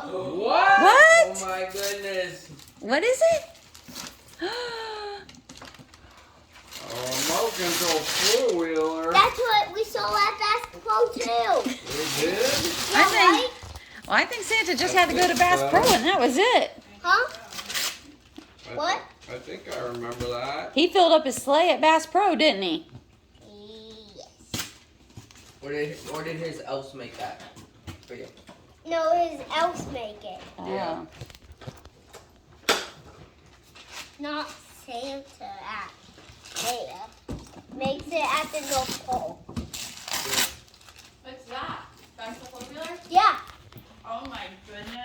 What? What? Oh my goodness. What is it? Remote control four-wheeler. That's what we saw at Bass Pro too. We did? Yeah, right? I think Santa just had to go to Bass Pro and that was it. Huh? I What? I think I remember that. He filled up his sleigh at Bass Pro, didn't he? Yes. Or did his elves make that for you? No, his elves make it. Yeah. Not Santa at Santa. Makes it at the North Pole. What's that? That's the four-wheeler? Yeah. Oh my goodness.